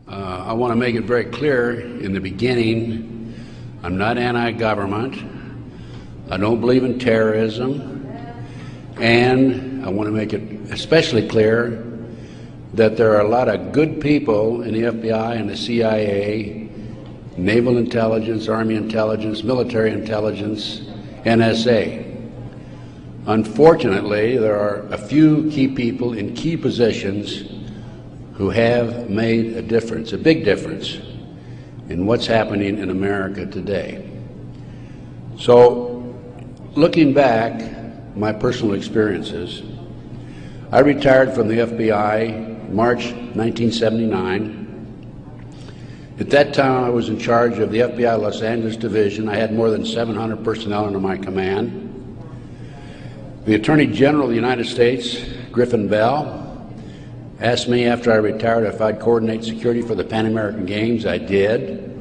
I want to make it very clear in the beginning, I'm not anti-government. I don't believe in terrorism. And I want to make it especially clear that there are a lot of good people in the FBI and the CIA, Naval Intelligence, Army Intelligence, Military Intelligence, NSA. Unfortunately, there are a few key people in key positions who have made a difference, a big difference, in what's happening in America today. So, looking back, my personal experiences, I retired from the FBI March 1979. At that time, I was in charge of the FBI Los Angeles Division. I had more than 700 personnel under my command. The Attorney General of the United States, Griffin Bell, asked me after I retired if I'd coordinate security for the Pan American Games. I did.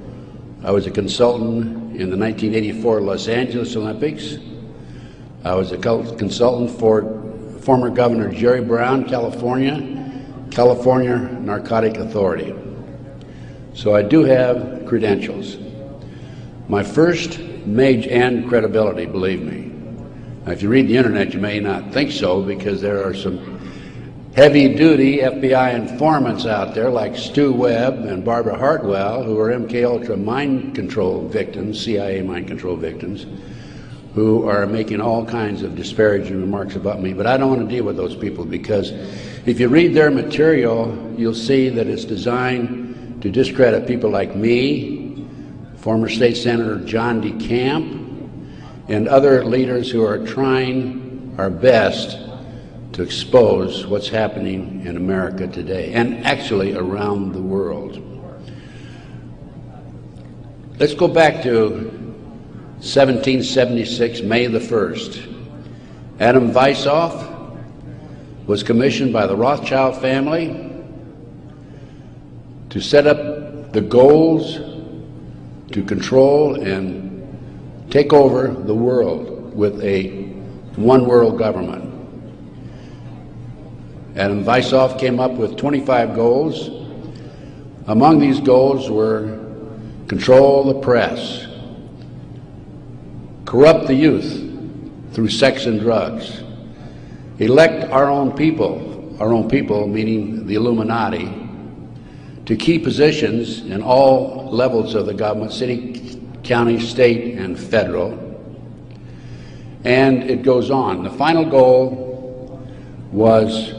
I was a consultant in the 1984 Los Angeles Olympics. I was a consultant for former Governor Jerry Brown, California Narcotic Authority. So I do have credentials. My first major and credibility, believe me. Now, if you read the internet, you may not think so, because there are some heavy-duty FBI informants out there like Stu Webb and Barbara Hartwell, who are MK-Ultra mind control victims, CIA mind control victims, who are making all kinds of disparaging remarks about me. But I don't want to deal with those people, because if you read their material, you'll see that it's designed to discredit people like me, former State Senator John DeCamp, and other leaders who are trying our best to expose what's happening in America today, and actually around the world. Let's go back to 1776, May the 1st. Adam Weishoff was commissioned by the Rothschild family to set up the goals to control and take over the world with a one world government. Adam Weishoff came up with 25 goals. Among these goals were control the press, corrupt the youth through sex and drugs, elect our own people meaning the Illuminati, to key positions in all levels of the government, city, county, state, and federal. And it goes on. The final goal was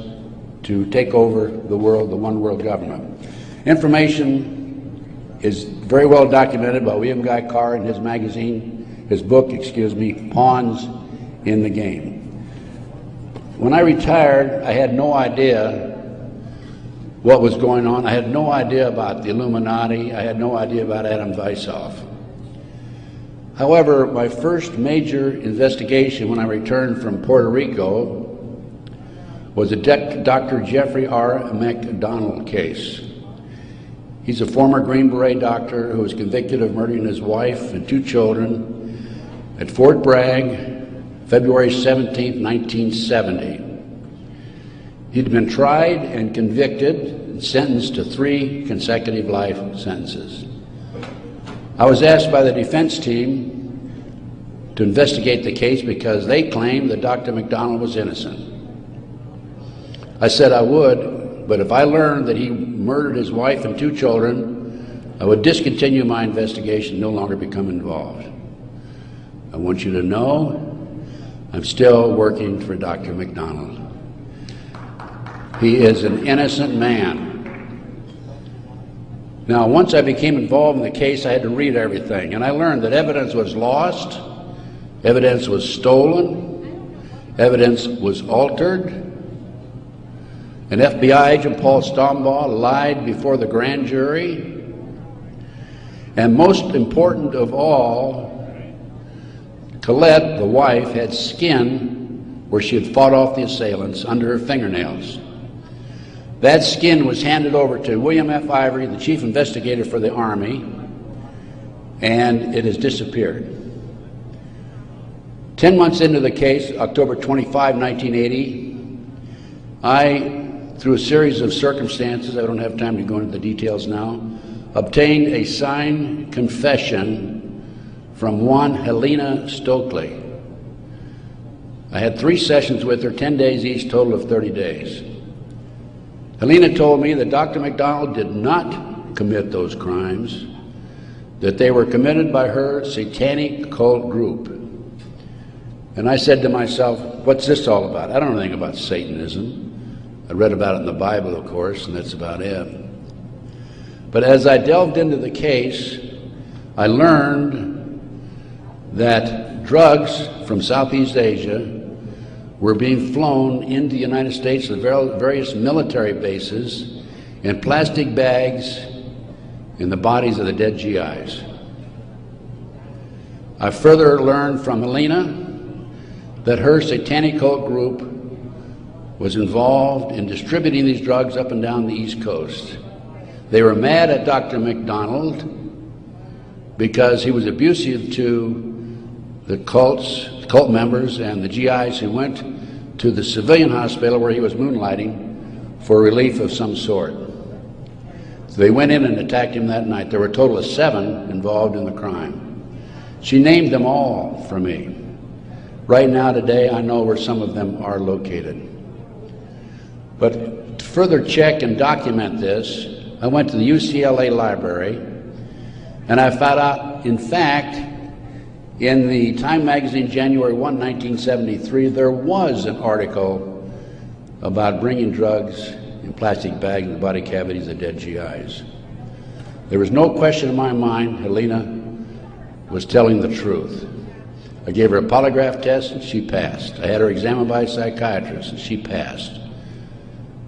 to take over the world, the one world government. Information is very well documented by William Guy Carr in his magazine, his book, Pawns in the Game. When I retired, I had no idea what was going on. I had no idea about the Illuminati. I had no idea about Adam Weishoff. However, my first major investigation when I returned from Puerto Rico was a Dr. Jeffrey R. McDonald case. He's a former Green Beret doctor who was convicted of murdering his wife and 2 children at Fort Bragg, February 17, 1970. He'd been tried and convicted and sentenced to 3 consecutive life sentences. I was asked by the defense team to investigate the case because they claimed that Dr. McDonald was innocent. I said I would, but if I learned that he murdered his wife and 2 children, I would discontinue my investigation, no longer become involved. I want you to know I'm still working for Dr. McDonald. He is an innocent man. Now, once I became involved in the case, I had to read everything, and I learned that evidence was lost, evidence was stolen, evidence was altered. An FBI agent, Paul Stombaugh, lied before the grand jury. And most important of all, Colette, the wife, had skin where she had fought off the assailants under her fingernails. That skin was handed over to William F. Ivory, the chief investigator for the Army, and it has disappeared. 10 months into the case, October 25, 1980, I through a series of circumstances, I don't have time to go into the details now, obtained a signed confession from one Helena Stokely. I had 3 sessions with her, 10 days each, total of 30 days. Helena told me that Dr. McDonald did not commit those crimes, that they were committed by her satanic cult group. And I said to myself, what's this all about? I don't know anything about Satanism. I read about it in the Bible, of course, and that's about it. But as I delved into the case, I learned that drugs from Southeast Asia were being flown into the United States to various military bases in plastic bags in the bodies of the dead GIs. I further learned from Helena that her satanic cult group was involved in distributing these drugs up and down the East Coast. They were mad at Dr. McDonald because he was abusive to the cult members and the GIs who went to the civilian hospital where he was moonlighting for relief of some sort. So they went in and attacked him that night. There were a total of 7 involved in the crime. She named them all for me. Right now, today, I know where some of them are located. But to further check and document this, I went to the UCLA library, and I found out, in fact, in the Time magazine, January 1, 1973, there was an article about bringing drugs in plastic bags in the body cavities of dead GIs. There was no question in my mind Helena was telling the truth. I gave her a polygraph test and she passed. I had her examined by a psychiatrist and she passed.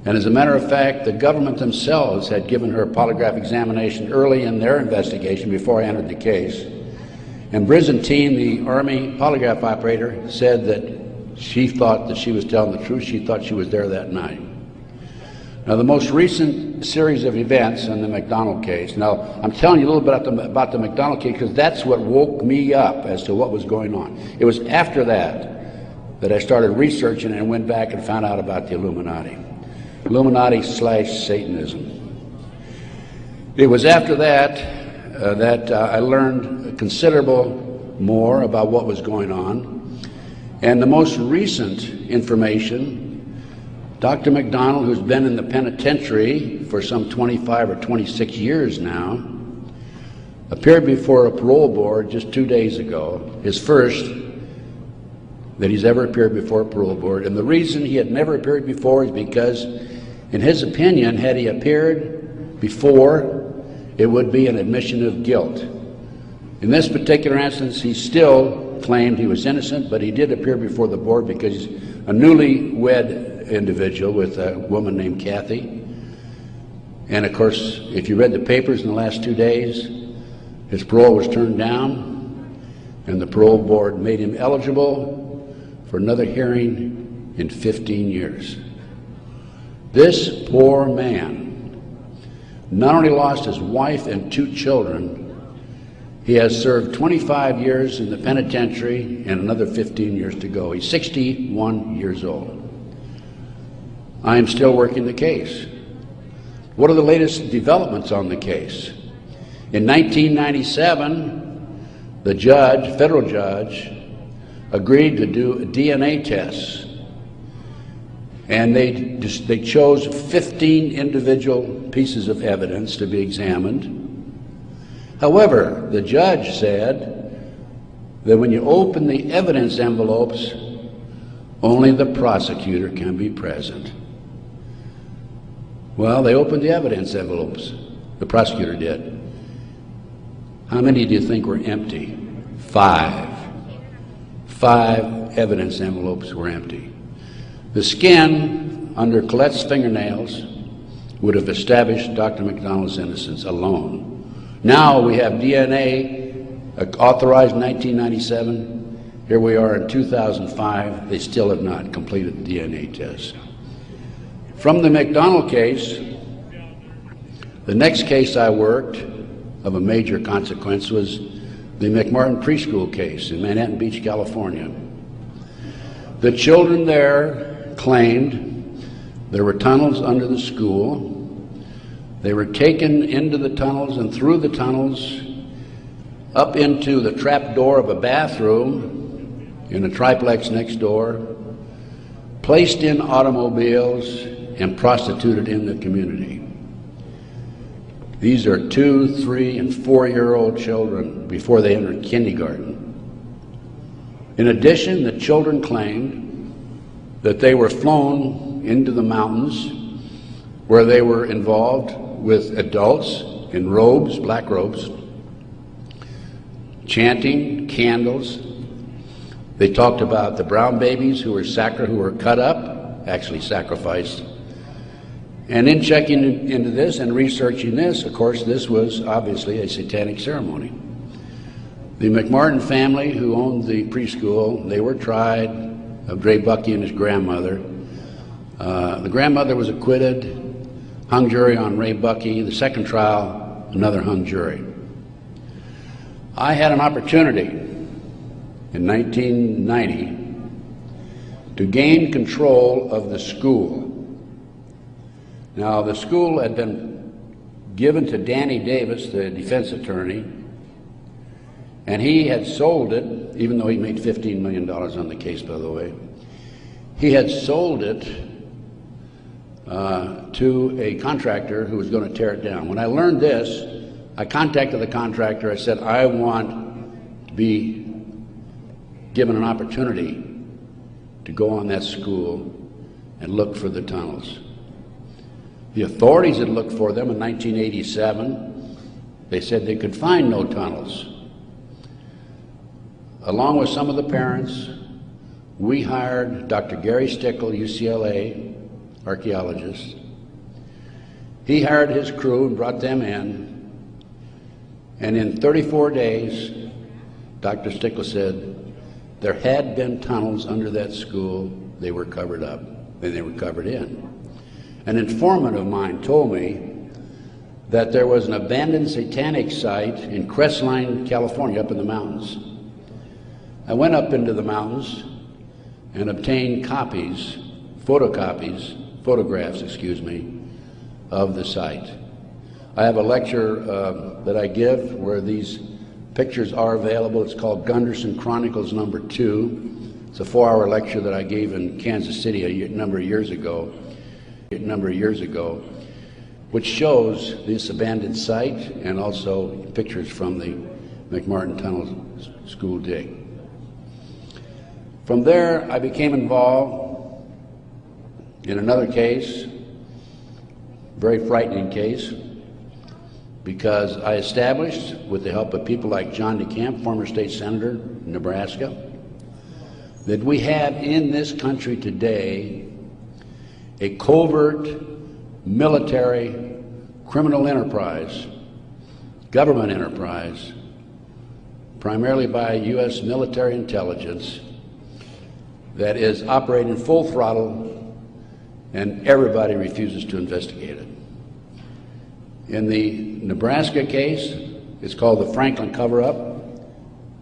And as a matter of fact, the government themselves had given her a polygraph examination early in their investigation before I entered the case. And Byzantine, the Army polygraph operator, said that she thought that she was telling the truth. She thought she was there that night. Now, the most recent series of events in the McDonald case, now I'm telling you a little bit about the McDonald case because that's what woke me up as to what was going on. It was after that I started researching and went back and found out about the Illuminati. Illuminati/Satanism. It was after that I learned considerable more about what was going on. And the most recent information, Dr. McDonald, who's been in the penitentiary for some 25 or 26 years now, appeared before a parole board just 2 days ago, his first that he's ever appeared before a parole board. And the reason he had never appeared before is because, in his opinion, had he appeared before, it would be an admission of guilt. In this particular instance, he still claimed he was innocent, but he did appear before the board because he's a newlywed individual with a woman named Kathy. And of course, if you read the papers in the last 2 days, his parole was turned down, and the parole board made him eligible for another hearing in 15 years. This poor man not only lost his wife and 2 children, he has served 25 years in the penitentiary and another 15 years to go. He's 61 years old. I am still working the case. What are the latest developments on the case? In 1997, the judge, federal judge, agreed to do DNA tests. And they chose 15 individual pieces of evidence to be examined. However, the judge said that when you open the evidence envelopes, only the prosecutor can be present. Well, they opened the evidence envelopes. The prosecutor did. How many do you think were empty? 5. 5 evidence envelopes were empty. The skin under Colette's fingernails would have established Dr. McDonald's innocence alone. Now we have DNA authorized in 1997. Here we are in 2005. They still have not completed the DNA test. From the McDonald case, the next case I worked of a major consequence was the McMartin preschool case in Manhattan Beach, California. The children there claimed There were tunnels under the school. They were taken into the tunnels and through the tunnels up into the trap door of a bathroom in a triplex next door, placed in automobiles, and prostituted in the community. These are 2, 3, and 4-year-old children before they entered kindergarten. In addition, the children claimed that they were flown into the mountains where they were involved with adults in robes, black robes, chanting, candles. They talked about the brown babies who were cut up, actually sacrificed. And in checking into this and researching this, of course, this was obviously a satanic ceremony. The McMartin family, who owned the preschool, they were tried of Ray Bucky and his grandmother. The grandmother was acquitted, hung jury on Ray Bucky. The second trial, another hung jury. I had an opportunity in 1990 to gain control of the school. Now, the school had been given to Danny Davis, the defense attorney, and he had sold it, even though he made $15 million on the case, by the way. He had sold it to a contractor who was going to tear it down. When I learned this, I contacted the contractor. I said, I want to be given an opportunity to go on that school and look for the tunnels. The authorities had looked for them in 1987. They said they could find no tunnels. Along with some of the parents, we hired Dr. Gary Stickle, UCLA archaeologist. He hired his crew and brought them in. And in 34 days, Dr. Stickle said there had been tunnels under that school. They were covered up, and they were covered in. An informant of mine told me that there was an abandoned satanic site in Crestline, California, up in the mountains. I went up into the mountains and obtained photographs, of the site. I have a lecture that I give where these pictures are available. It's called Gunderson Chronicles number 2. It's a 4-hour lecture that I gave in Kansas City a number of years ago, which shows this abandoned site and also pictures from the McMartin Tunnel school dig. From there, I became involved in another case, very frightening case, because I established, with the help of people like John DeCamp, former state senator in Nebraska, that we have in this country today a covert military criminal enterprise, government enterprise, primarily by U.S. military intelligence, that is operating full throttle, and everybody refuses to investigate it. In the Nebraska case, it's called the Franklin Cover-Up.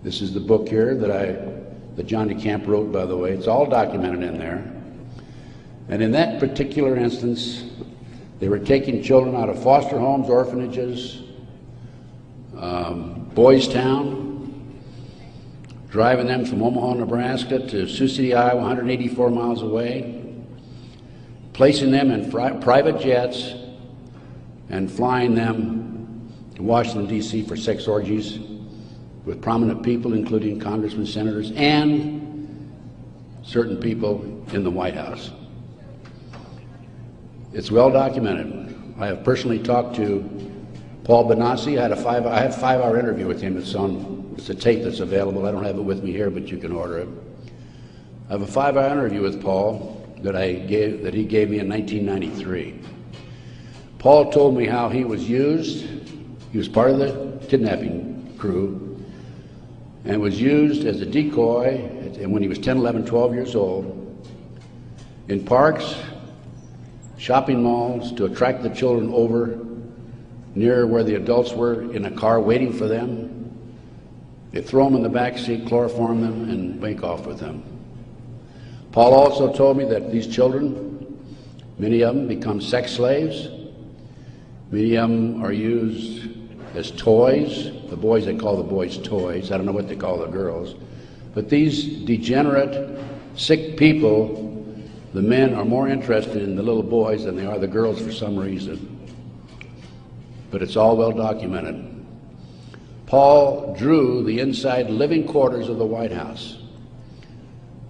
This is the book here that John DeCamp wrote, by the way. It's all documented in there. And in that particular instance, they were taking children out of foster homes, orphanages, Boys Town, driving them from Omaha, Nebraska to Sioux City, Iowa, 184 miles away, placing them in private jets and flying them to Washington, D.C. for sex orgies with prominent people, including congressmen, senators, and certain people in the White House. It's well documented. I have personally talked to Paul Benassi. I had a 5-hour interview with him. It's a tape that's available. I don't have it with me here, but you can order it. I have a 5-hour interview with Paul that he gave me in 1993. Paul told me how he was used. He was part of the kidnapping crew and was used as a decoy when he was 10, 11, 12 years old in parks, shopping malls, to attract the children over near where the adults were in a car waiting for them. They throw them in the back seat, chloroform them, and make off with them. Paul also told me that these children Many of them become sex slaves. Many of them are used as toys. The boys, they call the boys toys. I don't know what they call the girls. But these degenerate, sick people, the men are more interested in the little boys than they are the girls for some reason. But it's all well documented. Paul drew the inside living quarters of the White House.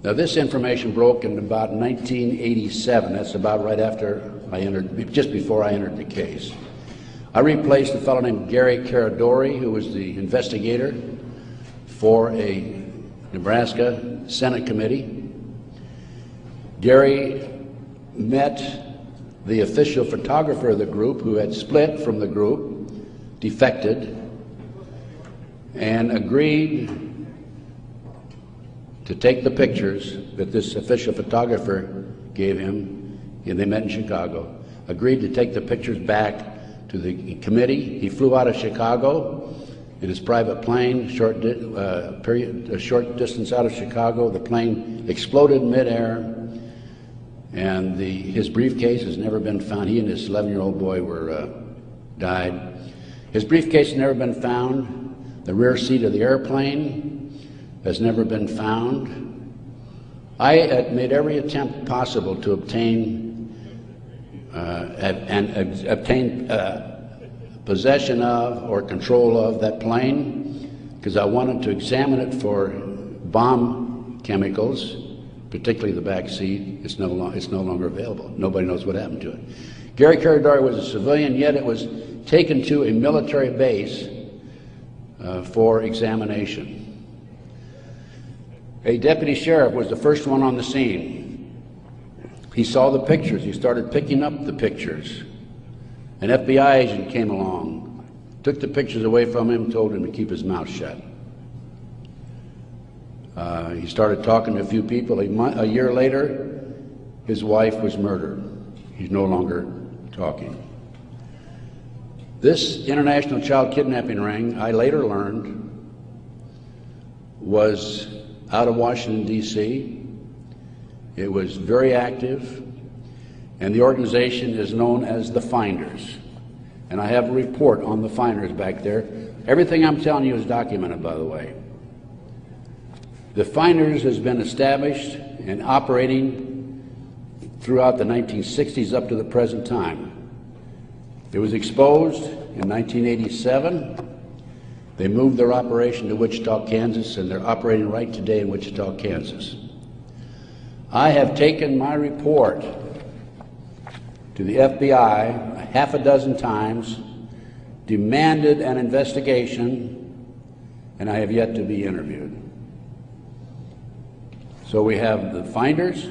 Now, this information broke in about 1987. That's about right after I entered, just before I entered the case. I replaced a fellow named Gary Caradori, who was the investigator for a Nebraska Senate committee. Gary met the official photographer of the group, who had split from the group, defected, and agreed to take the pictures that this official photographer gave him, and they met in Chicago, agreed to take the pictures back to the committee. He flew out of Chicago in his private plane, a short distance out of Chicago. The plane exploded in midair, and his briefcase has never been found. He and his 11-year-old boy died. His briefcase has never been found. The rear seat of the airplane has never been found. I had made every attempt possible to obtain possession of or control of that plane, because I wanted to examine it for bomb chemicals, particularly the back seat. It's no longer available. Nobody knows what happened to it. Gary Caradori was a civilian, yet it was taken to a military base for examination. A deputy sheriff was the first one on the scene. He saw the pictures. He started picking up the pictures. An FBI agent came along, took the pictures away from him, told him to keep his mouth shut. He started talking to a few people. A year later, his wife was murdered. He's no longer talking. This international child kidnapping ring, I later learned, was out of Washington, D.C. It was very active, and the organization is known as the Finders. And I have a report on the Finders back there. Everything I'm telling you is documented, by the way. The Finders has been established and operating throughout the 1960s up to the present time. It was exposed in 1987. They moved their operation to Wichita, Kansas, and they're operating right today in Wichita, Kansas. I have taken my report to the FBI a half a dozen times, demanded an investigation, and I have yet to be interviewed. So we have the Finders,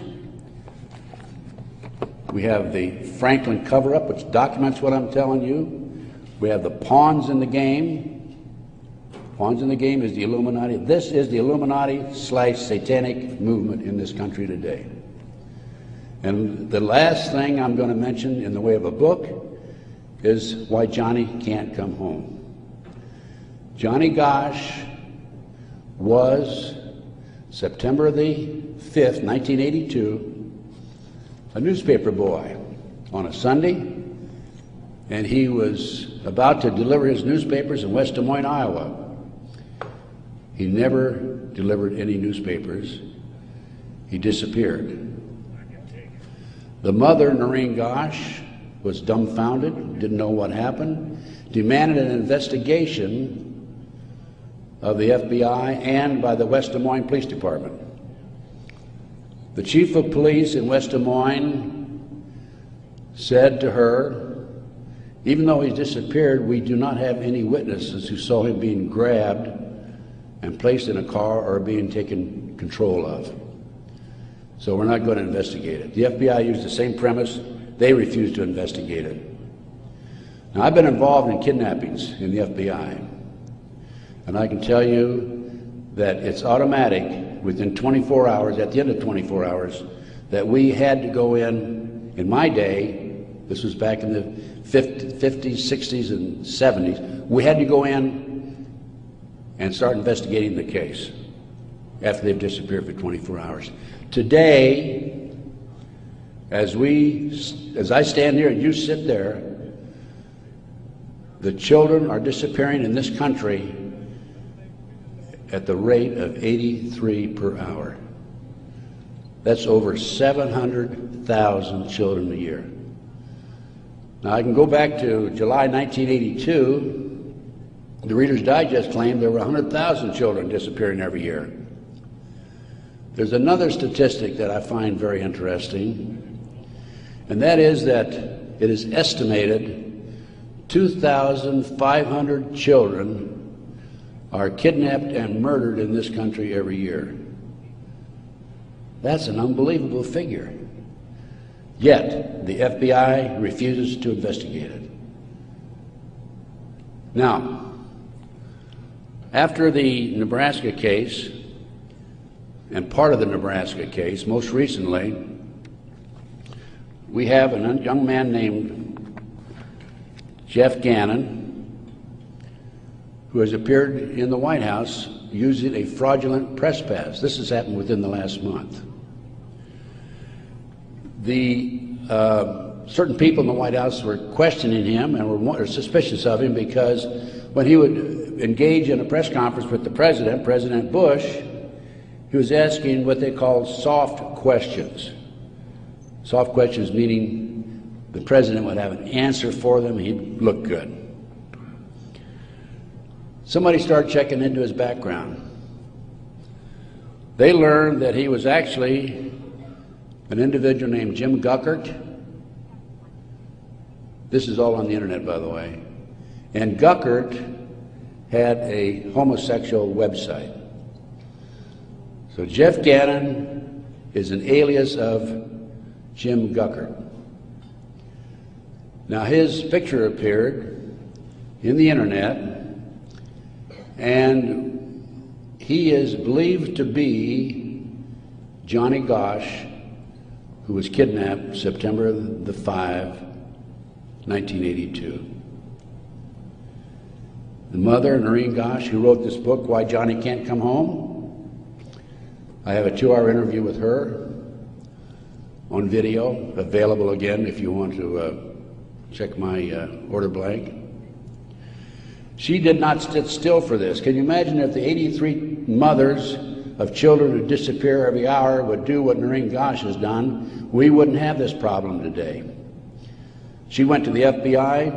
we have the Franklin cover-up, which documents what I'm telling you. We have the pawns in the game. Pawns in the game is the Illuminati. This is the Illuminati/satanic movement in this country today. And the last thing I'm going to mention in the way of a book is why Johnny can't come home. Johnny Gosch was, September the 5th, 1982, a newspaper boy on a Sunday, and he was about to deliver his newspapers in West Des Moines, Iowa. He never delivered any newspapers. He disappeared. The mother, Noreen Gosch, was dumbfounded, didn't know what happened, demanded an investigation of the FBI and by the West Des Moines Police Department. The chief of police in West Des Moines said to her, even though he's disappeared, we do not have any witnesses who saw him being grabbed and placed in a car or being taken control of. So we're not going to investigate it. The FBI used the same premise. They refused to investigate it. Now, I've been involved in kidnappings in the FBI, and I can tell you that it's automatic within 24 hours, at the end of 24 hours, that we had to go in my day, this was back in the 50s, 60s, and 70s, we had to go in and start investigating the case after they've disappeared for 24 hours. Today, As I stand here and you sit there, the children are disappearing in this country at the rate of 83 per hour. That's over 700,000 children a year. Now, I can go back to July 1982. The Reader's Digest claimed there were 100,000 children disappearing every year. There's another statistic that I find very interesting, and that is that it is estimated 2,500 children are kidnapped and murdered in this country every year. That's an unbelievable figure. Yet, the FBI refuses to investigate it. Now, after the Nebraska case, and part of the Nebraska case, most recently, we have a young man named Jeff Gannon, who has appeared in the White House using a fraudulent press pass. This has happened within the last month. Certain people in the White House were questioning him and were suspicious of him because when he would engage in a press conference with the president, President Bush, he was asking what they called soft questions. Soft questions meaning the president would have an answer for them, he'd look good. Somebody started checking into his background. They learned that he was actually an individual named Jim Guckert. This is all on the internet, by the way. And Guckert had a homosexual website. So Jeff Gannon is an alias of Jim Guckert. Now his picture appeared in the internet, and he is believed to be Johnny Gosch, who was kidnapped September the 5, 1982. The mother, Noreen Gosch, who wrote this book, Why Johnny Can't Come Home, I have a 2-hour interview with her on video, available again if you want to check my order blank. She did not sit still for this. Can you imagine if the 83 mothers of children who disappear every hour would do what Noreen Gosch has done? We wouldn't have this problem today. She went to the FBI,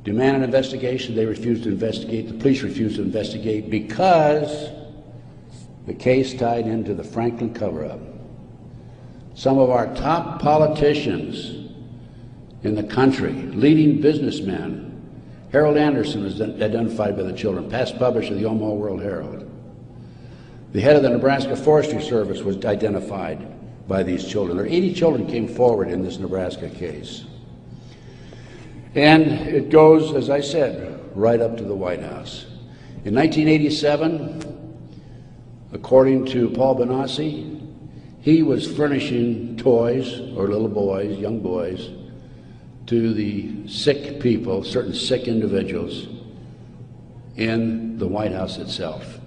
demanded an investigation. They refused to investigate. The police refused to investigate because the case tied into the Franklin cover-up. Some of our top politicians in the country, leading businessmen, Harold Anderson was identified by the children, past publisher of the Omaha World Herald. The head of the Nebraska Forestry Service was identified by these children. There 80 children came forward in this Nebraska case. And it goes, as I said, right up to the White House. In 1987, according to Paul Benassi, he was furnishing toys, or little boys, young boys, to the sick people, certain sick individuals in the White House itself.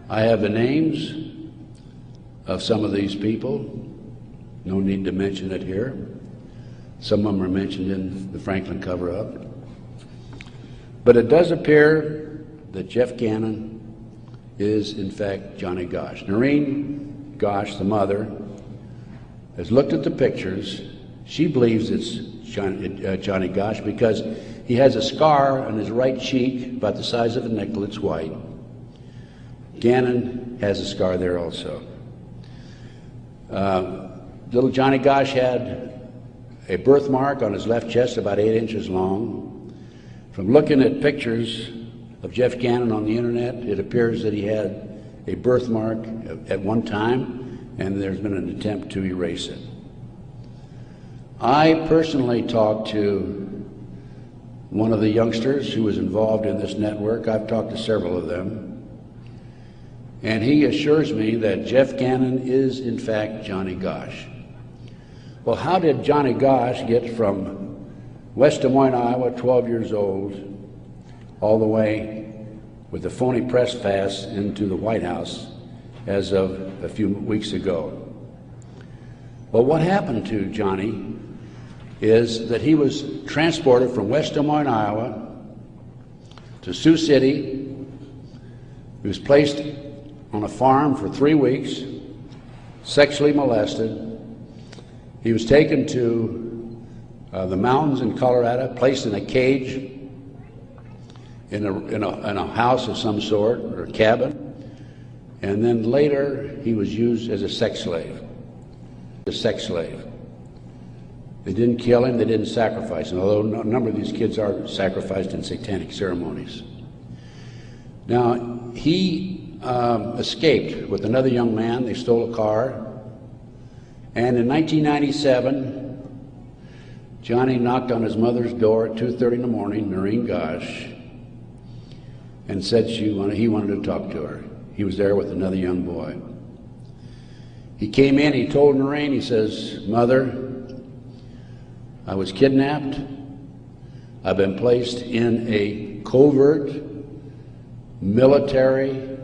I have the names of some of these people. No need to mention it here. Some of them are mentioned in the Franklin cover-up. But it does appear that Jeff Gannon is, in fact, Johnny Gosch. Noreen Gosch, the mother, has looked at the pictures. She believes it's Johnny Gosch because he has a scar on his right cheek about the size of a nickel. It's white. Gannon has a scar there also. Little Johnny Gosch had a birthmark on his left chest about 8 inches long. From looking at pictures of Jeff Gannon on the internet, it appears that he had a birthmark at one time, and there's been an attempt to erase it. I personally talked to one of the youngsters who was involved in this network. I've talked to several of them. And he assures me that Jeff Gannon is, in fact, Johnny Gosch. Well, how did Johnny Gosch get from West Des Moines, Iowa, 12 years old, all the way with the phony press pass into the White House as of a few weeks ago? Well, what happened to Johnny is that he was transported from West Des Moines, Iowa to Sioux City. He was placed on a farm for 3 weeks, sexually molested. He was taken to the mountains in Colorado, placed in a cage in a house of some sort, or a cabin. And then later he was used as a sex slave. A sex slave. They didn't kill him, they didn't sacrifice him, although a number of these kids are sacrificed in satanic ceremonies. Now, he escaped with another young man. They stole a car. And in 1997, Johnny knocked on his mother's door at 2:30 in the morning, Noreen Gosh, and said he wanted to talk to her. He was there with another young boy. He came in, he told Noreen, he says, "Mother, I was kidnapped. I've been placed in a covert military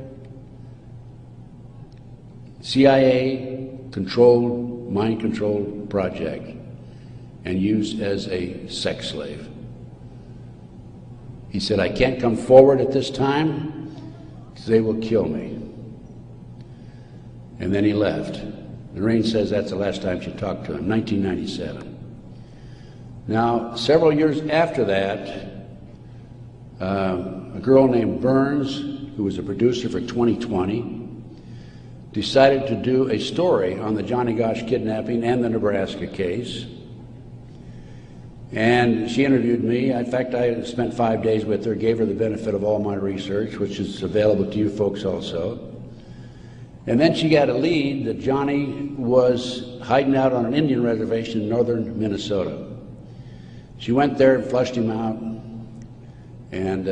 CIA-controlled, mind-controlled project and used as a sex slave." He said, "I can't come forward at this time because they will kill me." And then he left. Noreen says that's the last time she talked to him, 1997. Now, several years after that, a girl named Burns, who was a producer for 2020, decided to do a story on the Johnny Gosch kidnapping and the Nebraska case. And she interviewed me. In fact, I spent 5 days with her, gave her the benefit of all my research, which is available to you folks also. And then she got a lead that Johnny was hiding out on an Indian reservation in northern Minnesota. She went there and flushed him out, and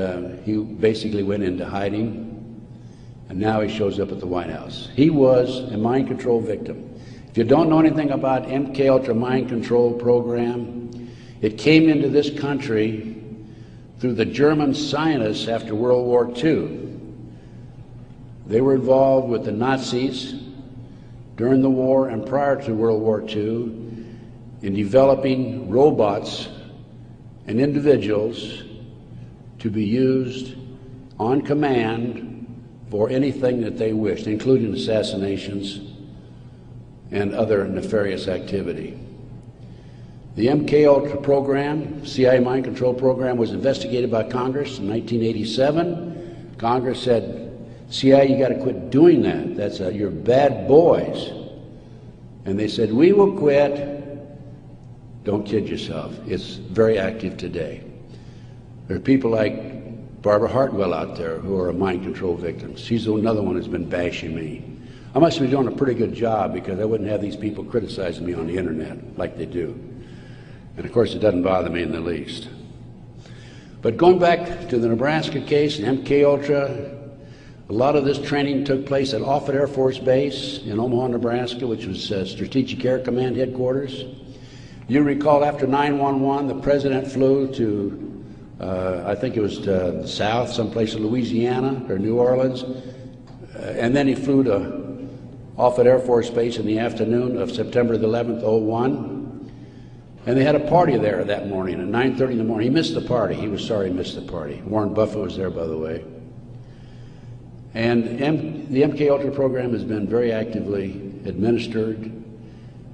he basically went into hiding, and now he shows up at the White House. He was a mind control victim. If you don't know anything about MK Ultra mind control program, it came into this country through the German scientists after World War II. They were involved with the Nazis during the war and prior to World War II in developing robots and individuals to be used on command for anything that they wished, including assassinations and other nefarious activity. The MK Ultra program, CIA mind control program, was investigated by Congress in 1987. Congress said, CIA, you got to quit doing that. You're bad boys. And they said, we will quit. Don't kid yourself. It's very active today. There are people like Barbara Hartwell out there who are mind control victims. She's another one who's been bashing me. I must be doing a pretty good job because I wouldn't have these people criticizing me on the internet like they do. And of course, it doesn't bother me in the least. But going back to the Nebraska case, MK Ultra, a lot of this training took place at Offutt Air Force Base in Omaha, Nebraska, which was Strategic Air Command headquarters. You recall after 9/11, the president flew to, I think it was to the south, someplace in Louisiana or New Orleans, and then he flew to Offutt Air Force Base in the afternoon of September the 11th, 01, and they had a party there that morning at 9:30 in the morning. He missed the party. He was sorry he missed the party. Warren Buffett was there, by the way. And the MK Ultra program has been very actively administered,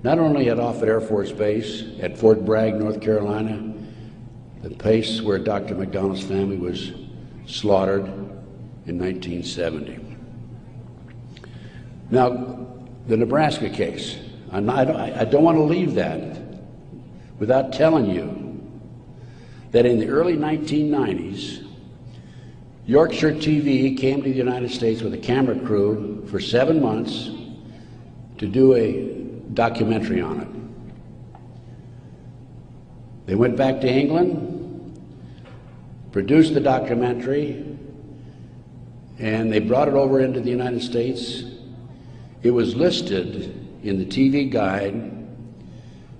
not only at Offutt Air Force Base, at Fort Bragg, North Carolina, the place where Dr. McDonald's family was slaughtered in 1970. Now, the Nebraska case, I don't want to leave that without telling you that in the early 1990s, Yorkshire TV came to the United States with a camera crew for 7 months to do a documentary on it. They went back to England, produced the documentary, and they brought it over into the United States. It was listed in the TV guide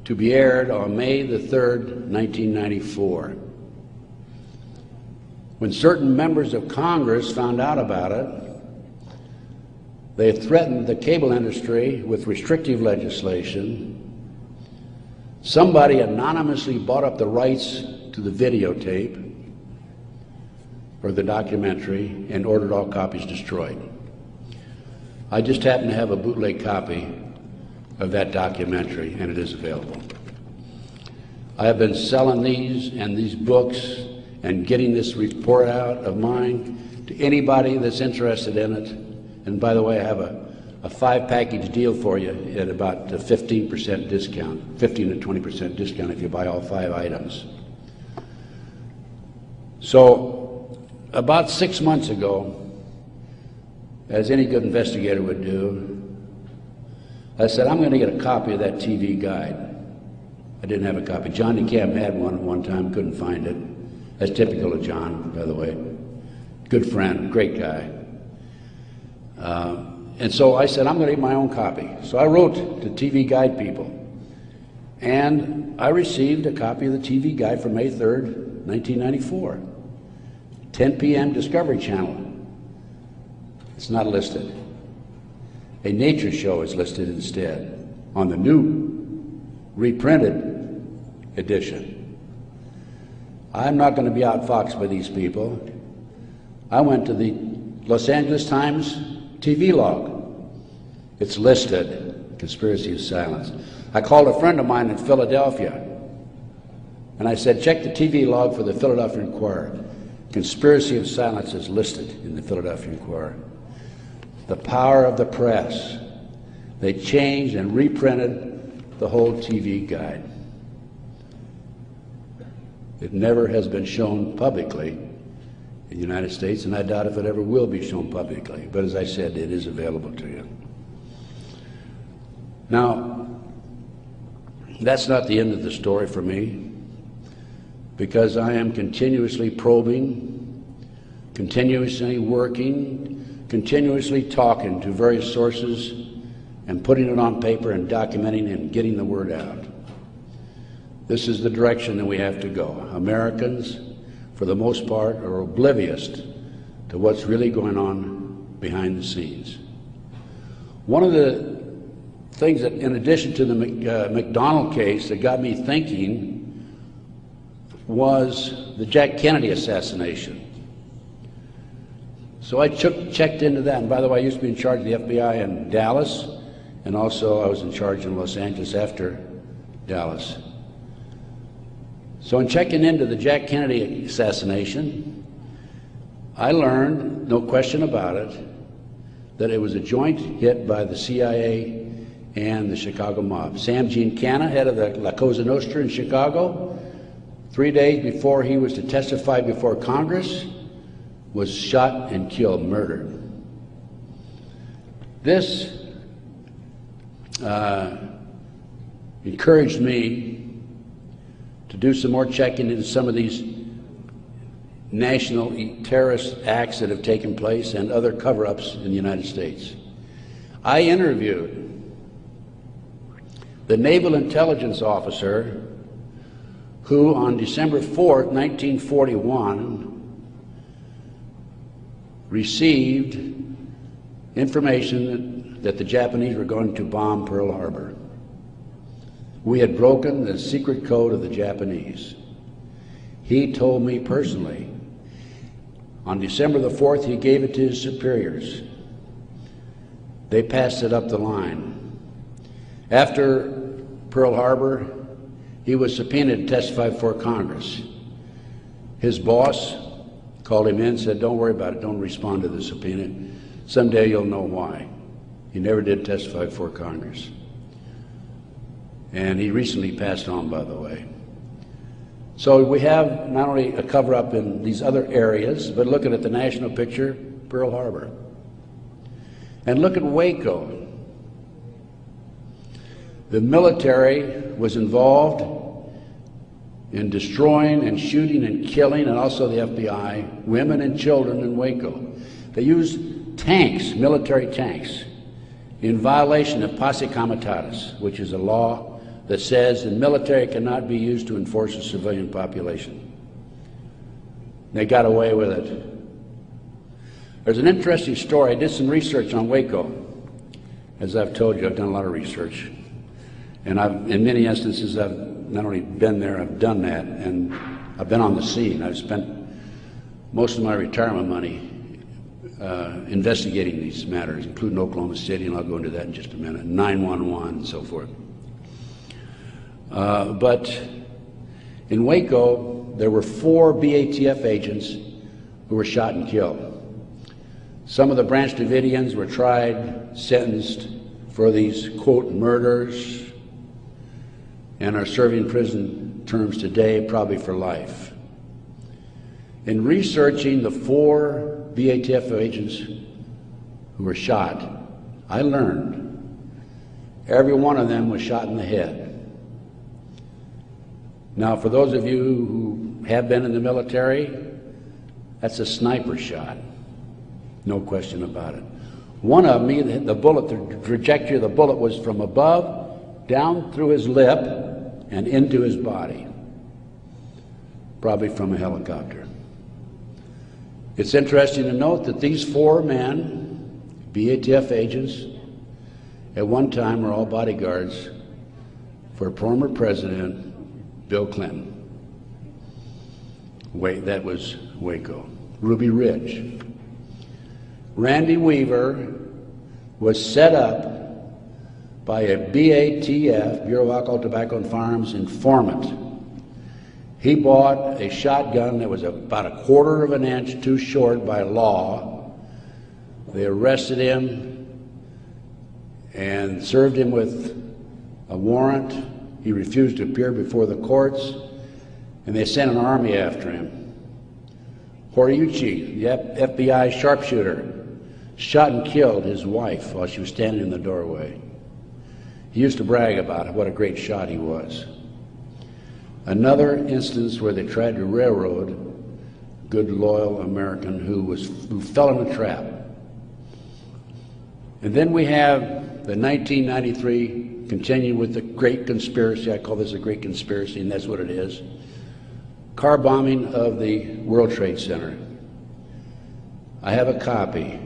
to be aired on May the 3rd, 1994. When certain members of Congress found out about it, they threatened the cable industry with restrictive legislation Somebody anonymously bought up the rights to the videotape or the documentary and ordered all copies destroyed. I just happen to have a bootleg copy of that documentary, and it is available. I have been selling these and these books and getting this report out of mine to anybody that's interested in it. And by the way, I have a 5-package deal for you at about a 15% discount, 15 to 20% discount if you buy all 5 items. So about 6 months ago, as any good investigator would do, I said, I'm going to get a copy of that TV guide. I didn't have a copy. John DeCamp had one at one time, couldn't find it. That's typical of John, by the way. Good friend, great guy. And so I said, I'm going to get my own copy. So I wrote to TV Guide people, and I received a copy of the TV Guide for May 3rd, 1994. 10 p.m. Discovery Channel. It's not listed. A nature show is listed instead on the new reprinted edition. I'm not going to be outfoxed by these people. I went to the Los Angeles Times TV log. It's listed, Conspiracy of Silence. I called a friend of mine in Philadelphia, and I said, check the TV log for the Philadelphia Inquirer. Conspiracy of Silence is listed in the Philadelphia Inquirer. The power of the press. They changed and reprinted the whole TV guide. It never has been shown publicly in the United States, and I doubt if it ever will be shown publicly. But as I said, it is available to you. Now, that's not the end of the story for me, because I am continuously probing, continuously working, continuously talking to various sources and putting it on paper and documenting and getting the word out. This is the direction that we have to go. Americans, for the most part, are oblivious to what's really going on behind the scenes. One of the things that, in addition to the McDonald case, that got me thinking was the Jack Kennedy assassination. So I checked into that, and by the way, I used to be in charge of the FBI in Dallas, and also I was in charge in Los Angeles after Dallas. So in checking into the Jack Kennedy assassination, I learned, no question about it, that it was a joint hit by the CIA and the Chicago mob. Sam Giancana, head of the La Cosa Nostra in Chicago, 3 days before he was to testify before Congress, was shot and killed, murdered. This encouraged me to do some more checking into some of these national terrorist acts that have taken place and other cover-ups in the United States. I interviewed the naval intelligence officer who on December 4th, 1941, received information that the Japanese were going to bomb Pearl Harbor. We had broken the secret code of the Japanese. He told me personally, on December the 4th, he gave it to his superiors. They passed it up the line. After Pearl Harbor, he was subpoenaed to testify before Congress. His boss called him in and said, don't worry about it, don't respond to the subpoena. Someday you'll know why. He never did testify before Congress. And he recently passed on, by the way. So we have not only a cover-up in these other areas, but looking at the national picture, Pearl Harbor. And look at Waco. The military was involved in destroying and shooting and killing, and also the FBI, women and children in Waco. They used tanks, military tanks, in violation of posse comitatus, which is a law that says the military cannot be used to enforce a civilian population. They got away with it. There's an interesting story. I did some research on Waco. As I've told you, I've done a lot of research. And in many instances, I've not only been there, I've done that, and I've been on the scene. I've spent most of my retirement money investigating these matters, including Oklahoma City, and I'll go into that in just a minute, 911 and so forth. But in Waco, there were 4 BATF agents who were shot and killed. Some of the Branch Davidians were tried, sentenced for these, quote, murders, and are serving prison terms today, probably for life. In researching the 4 BATF agents who were shot, I learned every one of them was shot in the head. Now, for those of you who have been in the military, that's a sniper shot, no question about it. One of them, the bullet, the trajectory of the bullet was from above, down through his lip, and into his body, probably from a helicopter. It's interesting to note that these 4 men, BATF agents, at one time were all bodyguards for former President Bill Clinton. That was Waco. Ruby Ridge. Randy Weaver was set up by a BATF, Bureau of Alcohol, Tobacco, and Firearms, informant. He bought a shotgun that was about a quarter of an inch too short by law. They arrested him and served him with a warrant. He refused to appear before the courts, and they sent an army after him. Horiuchi, the FBI sharpshooter, shot and killed his wife while she was standing in the doorway. He used to brag about what a great shot he was. Another instance where they tried to railroad a good, loyal American who fell in a trap. And then we have the 1993, continuing with the great conspiracy. I call this a great conspiracy, and that's what it is. Car bombing of the World Trade Center. I have a copy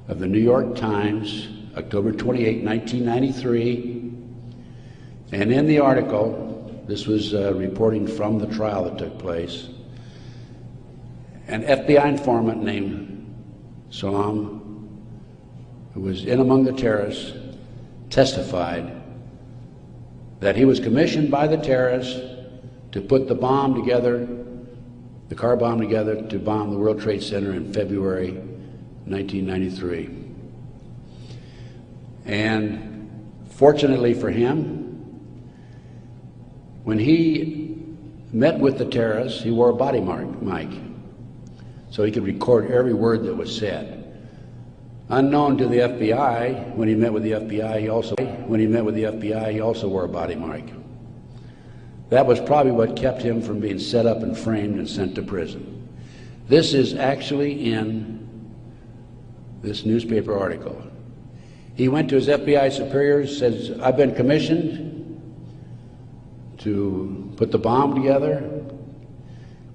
of the New York Times, October 28, 1993, and in the article, this was reporting from the trial that took place, an FBI informant named Salam, who was in among the terrorists, testified that he was commissioned by the terrorists to put the bomb together, the car bomb together, to bomb the World Trade Center in February 1993. And fortunately for him, when he met with the terrorists, he wore a body mic so he could record every word that was said. Unknown to the FBI, when he met with the FBI, he also wore a body mic. That was probably what kept him from being set up and framed and sent to prison. This is actually in this newspaper article. He went to his FBI superiors, says, I've been commissioned to put the bomb together.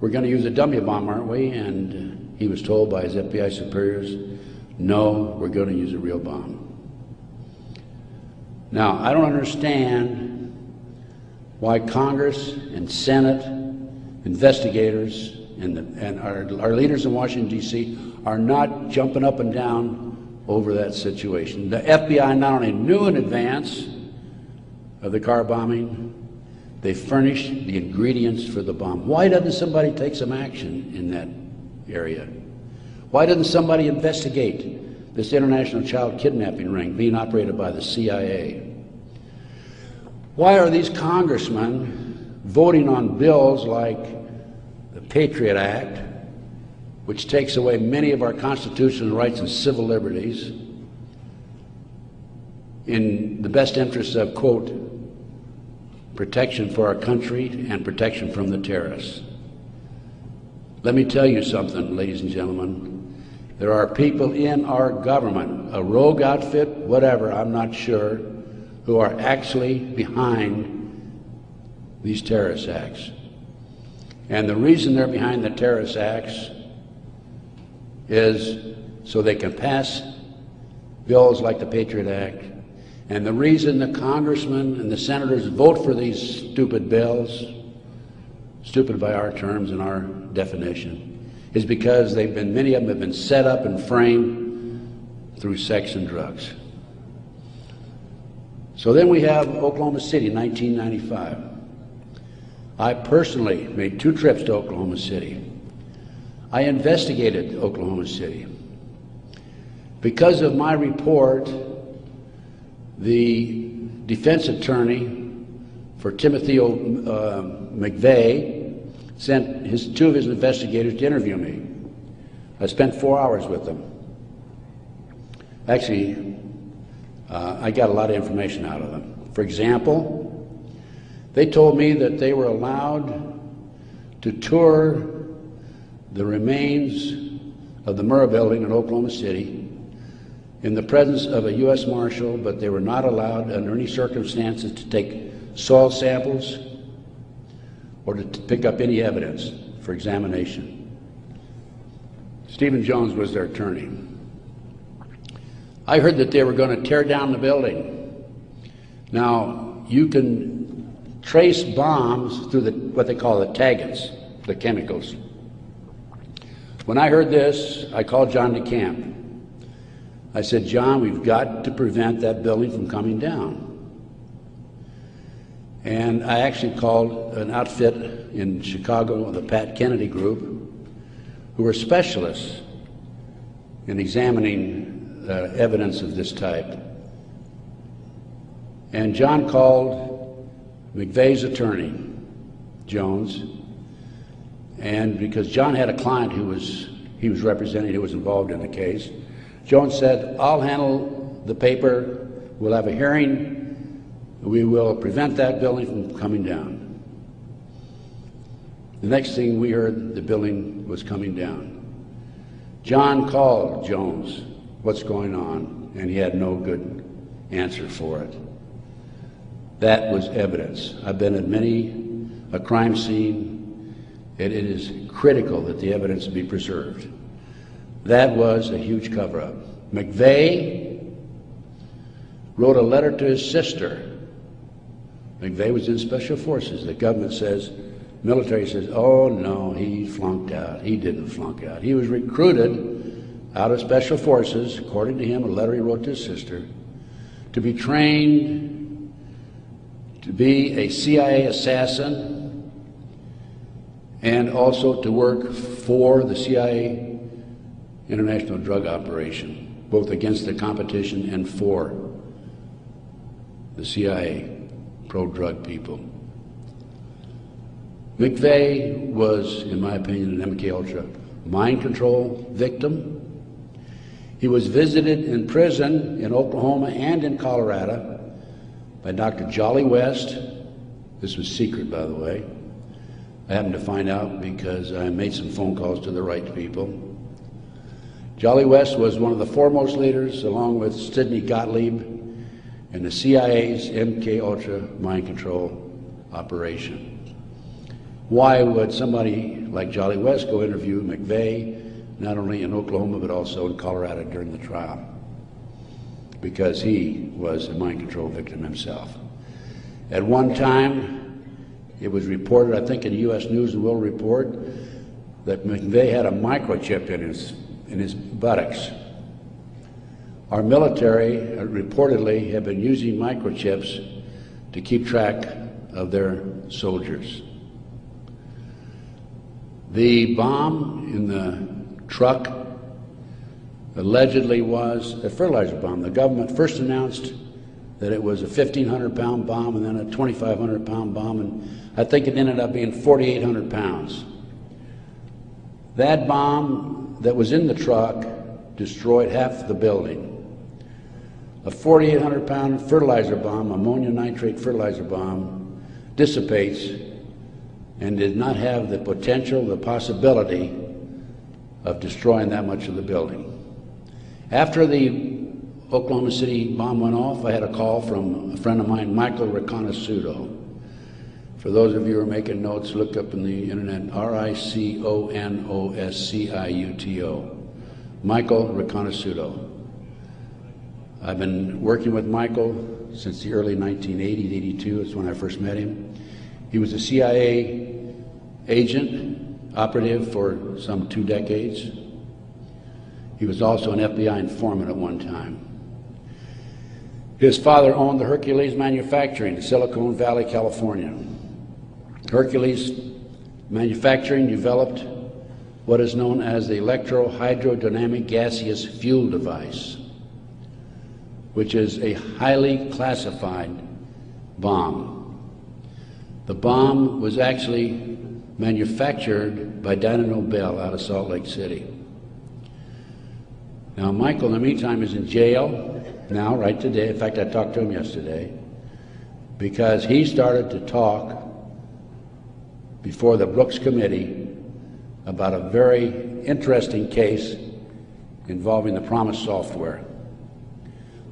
We're going to use a dummy bomb, aren't we? And he was told by his FBI superiors, no, we're going to use a real bomb. Now, I don't understand why Congress and Senate, investigators, and our leaders in Washington, D.C. are not jumping up and down over that situation. The FBI not only knew in advance of the car bombing, they furnished the ingredients for the bomb. Why doesn't somebody take some action in that area? Why doesn't somebody investigate this international child kidnapping ring being operated by the CIA? Why are these congressmen voting on bills like the Patriot Act, which takes away many of our constitutional rights and civil liberties in the best interests of, quote, protection for our country and protection from the terrorists? Let me tell you something, ladies and gentlemen. There are people in our government, a rogue outfit, whatever, I'm not sure, who are actually behind these terrorist acts. And the reason they're behind the terrorist acts is so they can pass bills like the Patriot Act And the reason the congressmen and the senators vote for these stupid bills, stupid by our terms and our definition, is because many of them have been set up and framed through sex and drugs. So then we have Oklahoma City, 1995. I personally made 2 trips to Oklahoma City. I investigated Oklahoma City. Because of my report, the defense attorney for Timothy McVeigh sent 2 of his investigators to interview me. I spent 4 hours with them. Actually, I got a lot of information out of them. For example, they told me that they were allowed to tour the remains of the Murrah building in Oklahoma City in the presence of a U.S. Marshal, but they were not allowed under any circumstances to take soil samples or to pick up any evidence for examination. Stephen Jones was their attorney. I heard that they were going to tear down the building. Now, you can trace bombs through what they call the taggets, the chemicals. When I heard this, I called John DeCamp. I said, John, we've got to prevent that building from coming down. And I actually called an outfit in Chicago, the Pat Kennedy Group, who were specialists in examining evidence of this type. And John called McVeigh's attorney, Jones, and because John had a client he was representing who was involved in the case, Jones said, I'll handle the paper, we'll have a hearing, we will prevent that building from coming down. The next thing we heard, the building was coming down. John called Jones, what's going on? And he had no good answer for it. That was evidence. I've been at many a crime scene, and it is critical that the evidence be preserved. That was a huge cover-up. McVeigh wrote a letter to his sister. McVeigh was in Special Forces. The government says, military says, oh no, he flunked out. He didn't flunk out. He was recruited out of Special Forces, according to him, a letter he wrote to his sister, to be trained to be a CIA assassin and also to work for the CIA international drug operation, both against the competition and for the CIA pro-drug people. McVeigh was, in my opinion, an MKUltra mind control victim. He was visited in prison in Oklahoma and in Colorado by Dr. Jolly West. This was secret, by the way. I happened to find out because I made some phone calls to the right people. Jolly West was one of the foremost leaders, along with Sidney Gottlieb, in the CIA's MKUltra mind control operation. Why would somebody like Jolly West go interview McVeigh, not only in Oklahoma but also in Colorado during the trial? Because he was a mind control victim himself. At one time, it was reported, I think in the U.S. News and World Report, that McVeigh had a microchip in his buttocks. Our military reportedly have been using microchips to keep track of their soldiers. The bomb in the truck allegedly was a fertilizer bomb. The government first announced that it was a 1,500-pound bomb and then a 2,500-pound bomb, and I think it ended up being 4,800 pounds. That bomb that was in the truck destroyed half the building. A 4,800-pound fertilizer bomb, ammonium nitrate fertilizer bomb, dissipates and did not have the potential, the possibility of destroying that much of the building. After the Oklahoma City bomb went off, I had a call from a friend of mine, Michael Riconosciuto. For those of you who are making notes, look up in the internet, R-I-C-O-N-O-S-C-I-U-T-O. Michael Riconosciuto. I've been working with Michael since the early 1980s, 82 is when I first met him. He was a CIA agent, operative for some 2 decades. He was also an FBI informant at one time. His father owned the Hercules Manufacturing in Silicon Valley, California. Hercules Manufacturing developed what is known as the electro-hydrodynamic gaseous fuel device, which is a highly classified bomb. The bomb was actually manufactured by Dyna Nobel out of Salt Lake City. Now, Michael, in the meantime, is in jail now, right today. In fact, I talked to him yesterday because he started to talk before the Brooks Committee about a very interesting case involving the Promise software.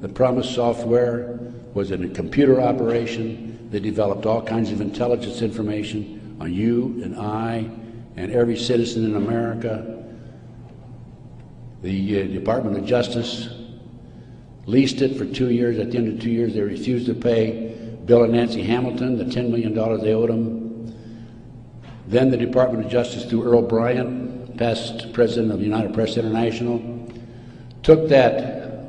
The Promise software was in a computer operation that developed all kinds of intelligence information on you and I and every citizen in America. The Department of Justice leased it for 2 years. At the end of 2 years, they refused to pay Bill and Nancy Hamilton the $10 million they owed them. Then the Department of Justice, through Earl Bryant, past president of United Press International, took that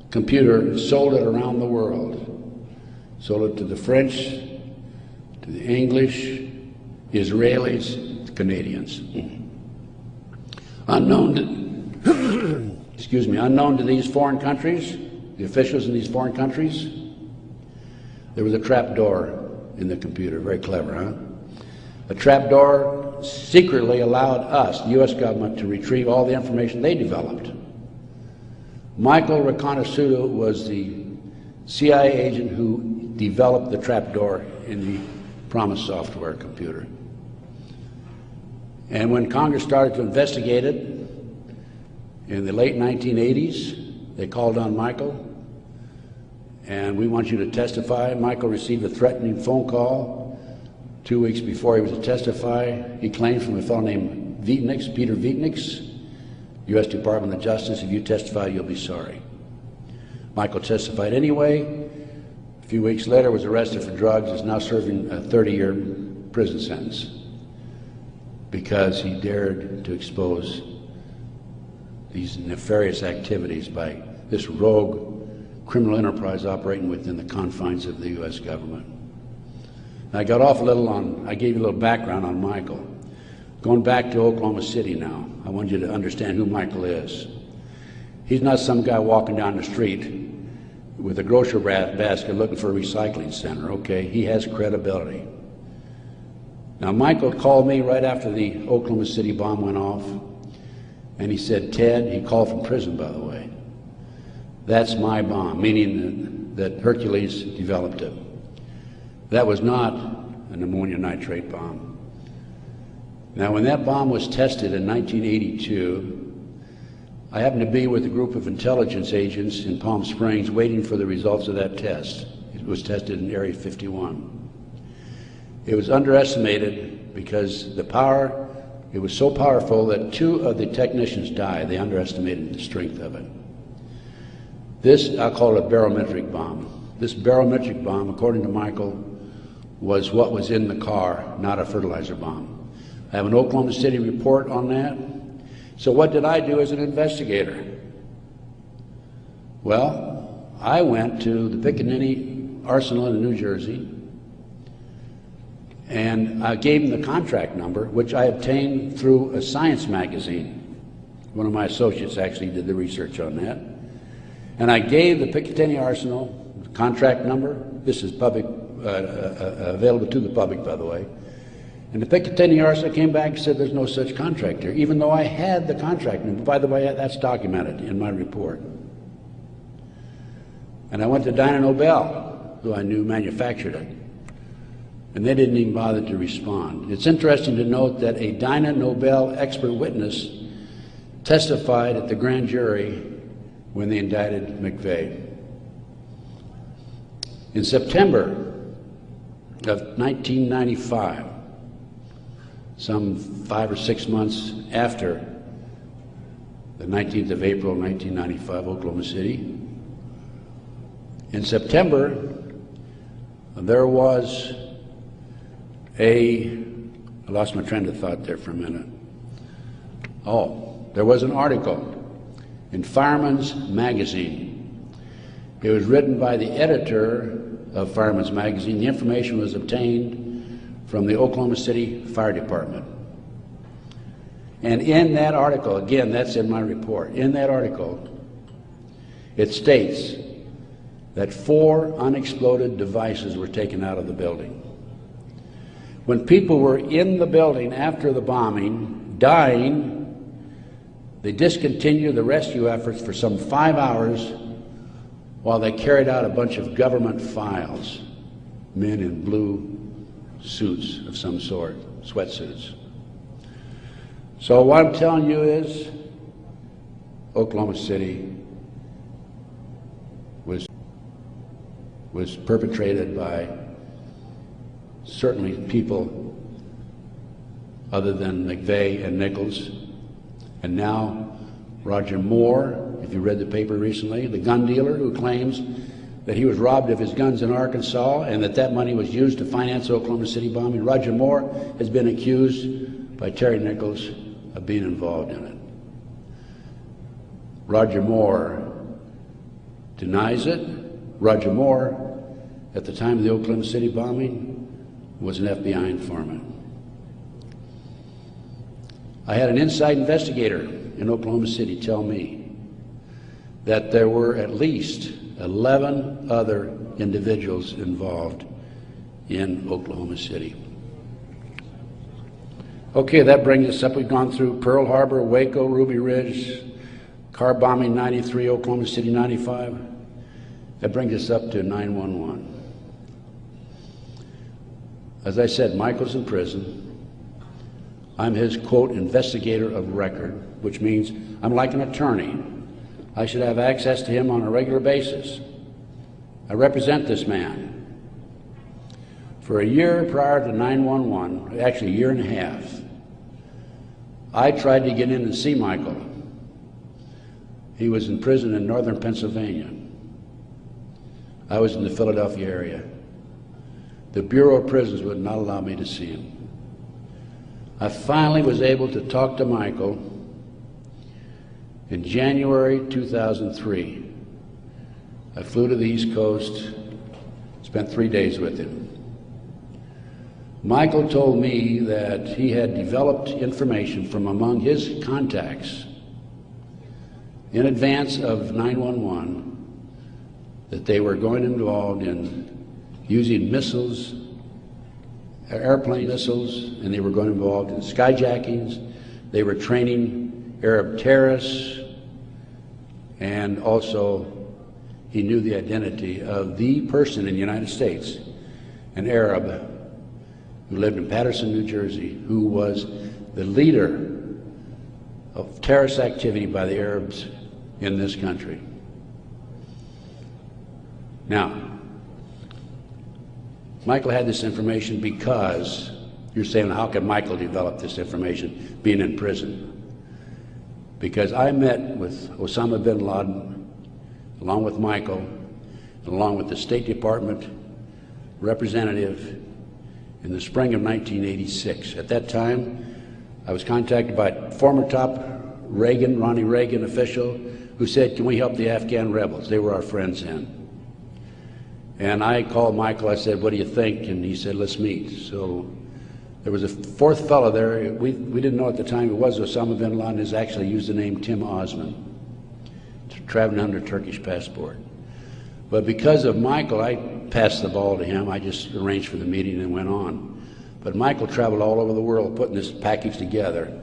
computer and sold it around the world. Sold it to the French, to the English, the Israelis, the Canadians. Unknown to these foreign countries, the officials in these foreign countries, there was a trap door in the computer. Very clever, huh? A trap door secretly allowed us, the U.S. government, to retrieve all the information they developed. Michael Reconnaisuto was the CIA agent who developed the trap door in the Promise software computer. And when Congress started to investigate it in the late 1980s, they called on Michael, and we want you to testify. Michael received a threatening phone call 2 weeks before he was to testify. He claimed from a fellow named Vietnix, Peter Vietnix, U.S. Department of Justice, if you testify, you'll be sorry. Michael testified anyway. A few weeks later, was arrested for drugs, is now serving a 30-year prison sentence because he dared to expose these nefarious activities by this rogue criminal enterprise operating within the confines of the U.S. government. I got off a little I gave you a little background on Michael. Going back to Oklahoma City now, I want you to understand who Michael is. He's not some guy walking down the street with a grocery basket looking for a recycling center, okay? He has credibility. Now, Michael called me right after the Oklahoma City bomb went off, and he said, Ted, he called from prison, by the way, that's my bomb, meaning that Hercules developed it. That was not an ammonium nitrate bomb. Now, when that bomb was tested in 1982, I happened to be with a group of intelligence agents in Palm Springs waiting for the results of that test. It was tested in Area 51. It was underestimated because the power, it was so powerful that 2 of the technicians died. They underestimated the strength of it. This, I'll call it a barometric bomb. This barometric bomb, according to Michael, was what was in the car, not a fertilizer bomb. I have an Oklahoma City report on that. So what did I do as an investigator? Well, I went to the Pickaninny Arsenal in New Jersey, and I gave him the contract number, which I obtained through a science magazine. One of my associates actually did the research on that. And I gave the Picatinny Arsenal the contract number. This is public, available to the public, by the way. And the Picatinny Arsenal came back and said there's no such contract here, even though I had the contract number. By the way, that's documented in my report. And I went to Dyna Nobel, who I knew manufactured it, and they didn't even bother to respond. It's interesting to note that a Dyna Nobel expert witness testified at the grand jury when they indicted McVeigh. In September of 1995, some 5 or 6 months after the 19th of April, 1995, Oklahoma City, In September, there was I lost my train of thought there for a minute. Oh, there was an article in Fireman's Magazine. It was written by the editor of Fireman's Magazine. The information was obtained from the Oklahoma City Fire Department. And in that article, again, that's in my report, in that article, it states that 4 unexploded devices were taken out of the building. When people were in the building after the bombing, dying, they discontinued the rescue efforts for some 5 hours while they carried out a bunch of government files, men in blue suits of some sort, sweatsuits. So what I'm telling you is, Oklahoma City was perpetrated by certainly people other than McVeigh and Nichols, and now Roger Moore, if you read the paper recently, the gun dealer who claims that he was robbed of his guns in Arkansas and that money was used to finance the Oklahoma City bombing. Roger Moore has been accused by Terry Nichols of being involved in it. Roger Moore denies it. Roger Moore, at the time of the Oklahoma City bombing, was an FBI informant. I had an inside investigator in Oklahoma City tell me that there were at least 11 other individuals involved in Oklahoma City. Okay, that brings us up. We've gone through Pearl Harbor, Waco, Ruby Ridge, car bombing 93, Oklahoma City 95. That brings us up to 9/11. As I said, Michael's in prison. I'm his, quote, investigator of record, which means I'm like an attorney. I should have access to him on a regular basis. I represent this man. For a year prior to 9/11, actually a year and a half, I tried to get in and see Michael. He was in prison in northern Pennsylvania. I was in the Philadelphia area. The Bureau of Prisons would not allow me to see him. I finally was able to talk to Michael in January 2003. I flew to the East Coast, spent 3 days with him. Michael told me that he had developed information from among his contacts in advance of 9/11 that they were going involved in using missiles, airplane missiles, and they were going involved in skyjackings. They were training Arab terrorists, and also he knew the identity of the person in the United States, an Arab who lived in Paterson, New Jersey, who was the leader of terrorist activity by the Arabs in this country. Now, Michael had this information because, you're saying, how could Michael develop this information being in prison? Because I met with Osama bin Laden, along with Michael, and along with the State Department representative in the spring of 1986. At that time, I was contacted by former top Ronnie Reagan official who said, can we help the Afghan rebels? They were our friends then. And I called Michael, I said, what do you think? And he said, let's meet. So there was a fourth fellow there. We didn't know at the time it was Osama bin Laden. Has actually used the name Tim Osman, traveling under Turkish passport. But because of Michael, I passed the ball to him. I just arranged for the meeting and went on. But Michael traveled all over the world putting this package together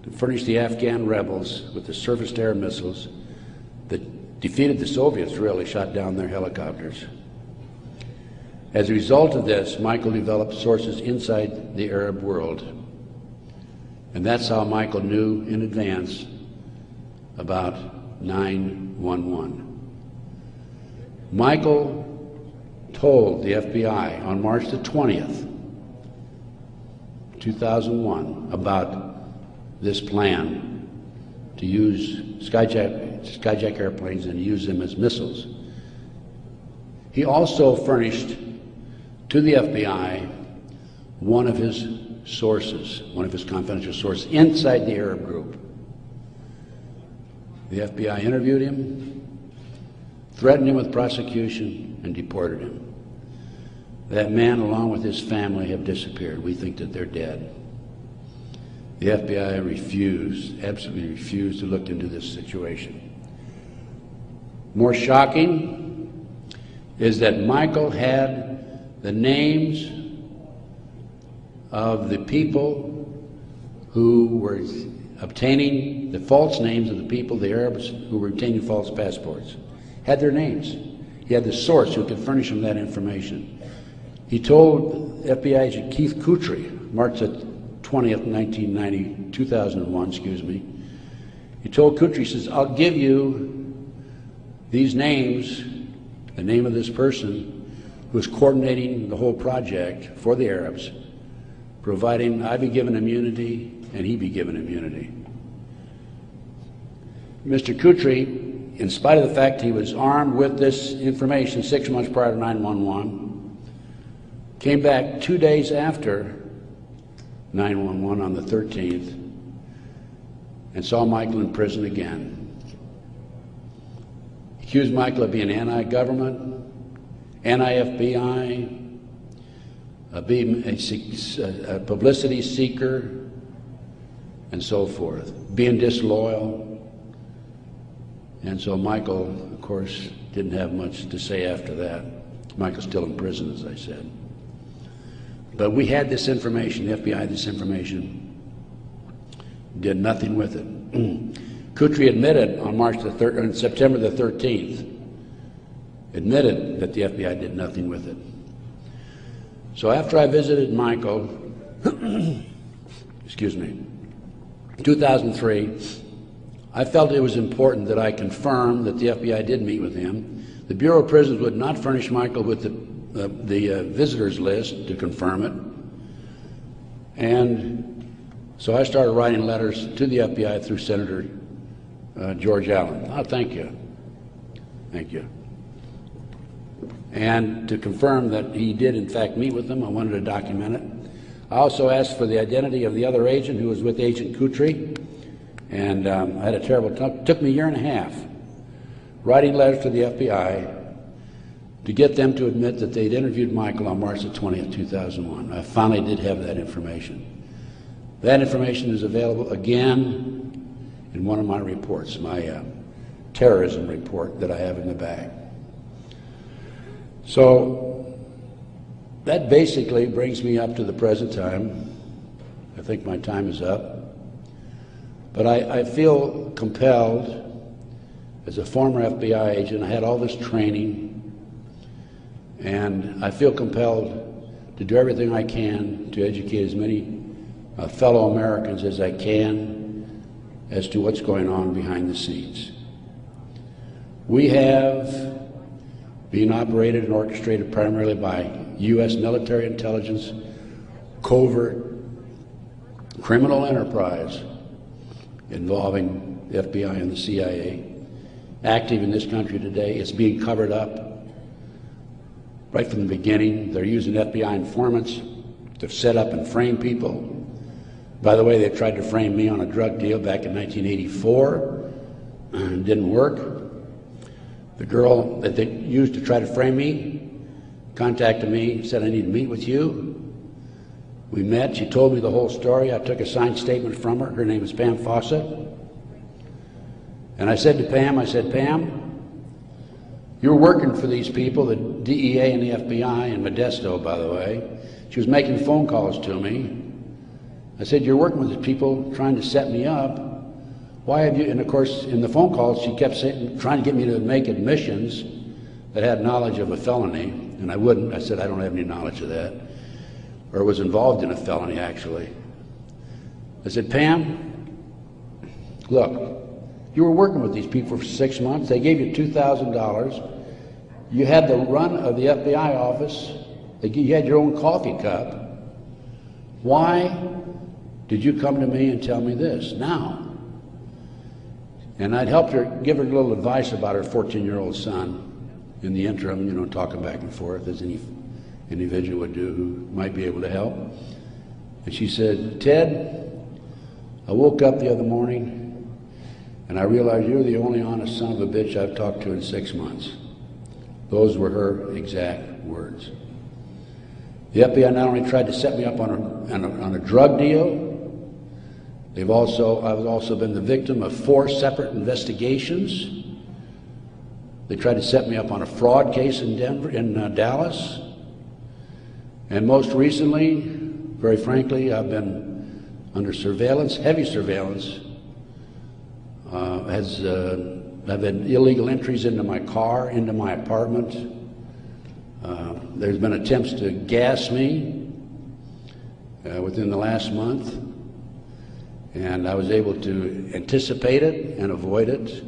to furnish the Afghan rebels with the surface-to-air missiles that defeated the Soviets, really, shot down their helicopters. As a result of this, Michael developed sources inside the Arab world. And that's how Michael knew in advance about 9/11. Michael told the FBI on March the 20th, 2001, about this plan to use skyjack airplanes and use them as missiles. He also furnished to the FBI one of his sources, one of his confidential sources inside the Arab group. The FBI interviewed him, threatened him with prosecution, and deported him. That man, along with his family, have disappeared. We think that they're dead. The FBI refused, absolutely refused to look into this situation. More shocking is that Michael had the names of the people who were obtaining the false names of the people, the Arabs who were obtaining false passports. Had their names. He had the source who could furnish him that information. He told FBI agent Keith Kutry, March 20th, 2001, excuse me. He told Kutry, he says, I'll give you these names, the name of this person who is coordinating the whole project for the Arabs, providing I be given immunity and he be given immunity. Mr. Kutry, in spite of the fact he was armed with this information 6 months prior to 9/11, came back 2 days after 9/11 on the 13th and saw Michael in prison again. Accused Michael of being anti-government, anti-FBI, being a publicity seeker, and so forth, being disloyal. And so Michael, of course, didn't have much to say after that. Michael's still in prison, as I said. But we had this information, the FBI had this information, did nothing with it. Kutry admitted on September the 13th, admitted that the FBI did nothing with it. So after I visited Michael, excuse me, in 2003, I felt it was important that I confirm that the FBI did meet with him. The Bureau of Prisons would not furnish Michael with the visitors list to confirm it. And so I started writing letters to the FBI through Senator George Allen. Oh, thank you. Thank you. And to confirm that he did in fact meet with them, I wanted to document it. I also asked for the identity of the other agent who was with Agent Kutry. And I had a terrible time. It took me a year and a half writing letters to the FBI to get them to admit that they'd interviewed Michael on March the 20th, 2001. I finally did have that information. That information is available again in one of my reports, my terrorism report that I have in the bag. So that basically brings me up to the present time. I think my time is up. But I feel compelled, as a former FBI agent, I had all this training, and I feel compelled to do everything I can to educate as many fellow Americans as I can as to what's going on behind the scenes. We have been operated and orchestrated primarily by U.S. military intelligence, covert criminal enterprise involving the FBI and the CIA, active in this country today. It's being covered up right from the beginning. They're using FBI informants to set up and frame people. By the way, they tried to frame me on a drug deal back in 1984, and it didn't work. The girl that they used to try to frame me contacted me, said, I need to meet with you. We met, she told me the whole story. I took a signed statement from her. Her name is Pam Fawcett. And I said to Pam, Pam, you're working for these people, the DEA and the FBI, in Modesto, by the way. She was making phone calls to me. I said, you're working with these people trying to set me up. Why have you, and of course, in the phone calls, she kept saying, trying to get me to make admissions that had knowledge of a felony, and I wouldn't. I said, I don't have any knowledge of that. Or was involved in a felony, actually. I said, Pam, look, you were working with these people for 6 months. They gave you $2,000. You had the run of the FBI office. You had your own coffee cup. Why did you come to me and tell me this now? And I'd helped her, give her a little advice about her 14-year-old son. in the interim, you know, talking back and forth as any individual would do who might be able to help. And she said, "Ted, I woke up the other morning and I realized you're the only honest son of a bitch I've talked to in 6 months." Those were her exact words. The FBI not only tried to set me up on a drug deal, I've also been the victim of 4 separate investigations. They tried to set me up on a fraud case in Dallas. And most recently, very frankly, I've been under surveillance, heavy surveillance. I've had illegal entries into my car, into my apartment. There's been attempts to gas me within the last month, and I was able to anticipate it and avoid it.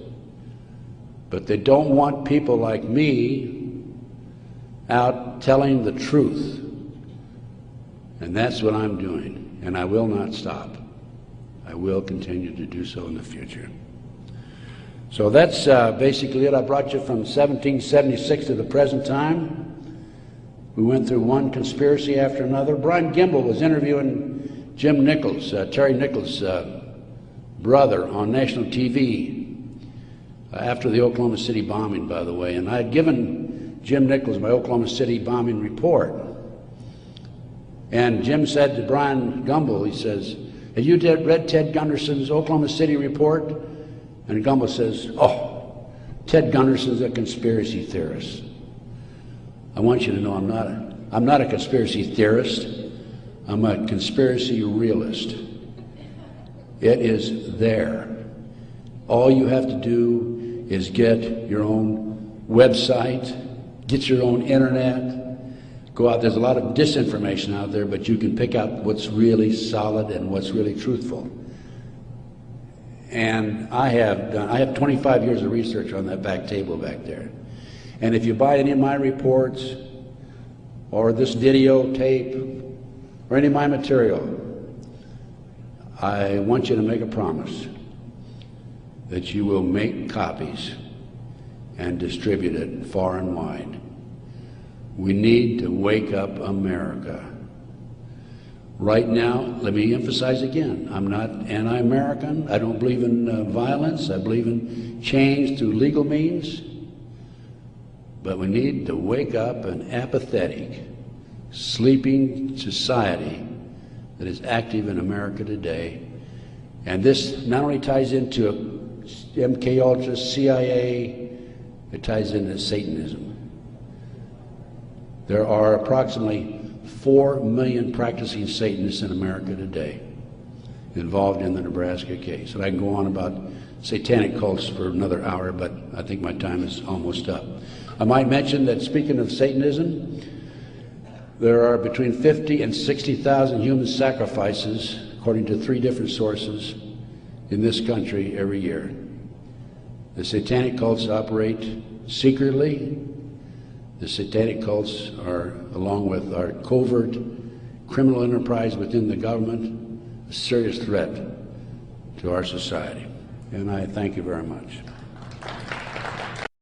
But they don't want people like me out telling the truth. And that's what I'm doing, and I will not stop. I will continue to do so in the future. So that's basically it. I brought you from 1776 to the present time. We went through one conspiracy after another. Brian Gimble was interviewing Jim Nichols, Terry Nichols' brother, on national TV after the Oklahoma City bombing, by the way. And I had given Jim Nichols my Oklahoma City bombing report. And Jim said to Brian Gumble, he says, "Have you read Ted Gunderson's Oklahoma City report?" And Gumble says, "Oh, Ted Gunderson's a conspiracy theorist." I want you to know I'm not a conspiracy theorist. I'm a conspiracy realist. It is there. All you have to do is get your own website, get your own internet, go out. There's a lot of disinformation out there, but you can pick out what's really solid and what's really truthful. And I have 25 years of research on that back table back there. And if you buy any of my reports or this videotape or any of my material, I want you to make a promise that you will make copies and distribute it far and wide. We need to wake up America. Right now, let me emphasize again, I'm not anti-American. I don't believe in violence. I believe in change through legal means. But we need to wake up an apathetic, sleeping society that is active in America today. And this not only ties into MK Ultra, CIA, it ties into Satanism. There are approximately 4 million practicing Satanists in America today involved in the Nebraska case. And I can go on about satanic cults for another hour, but I think my time is almost up. I might mention that, speaking of Satanism, there are between 50 and 60,000 human sacrifices, according to 3 different sources, in this country every year. The satanic cults operate secretly. The satanic cults are, along with our covert criminal enterprise within the government, a serious threat to our society. And I thank you very much.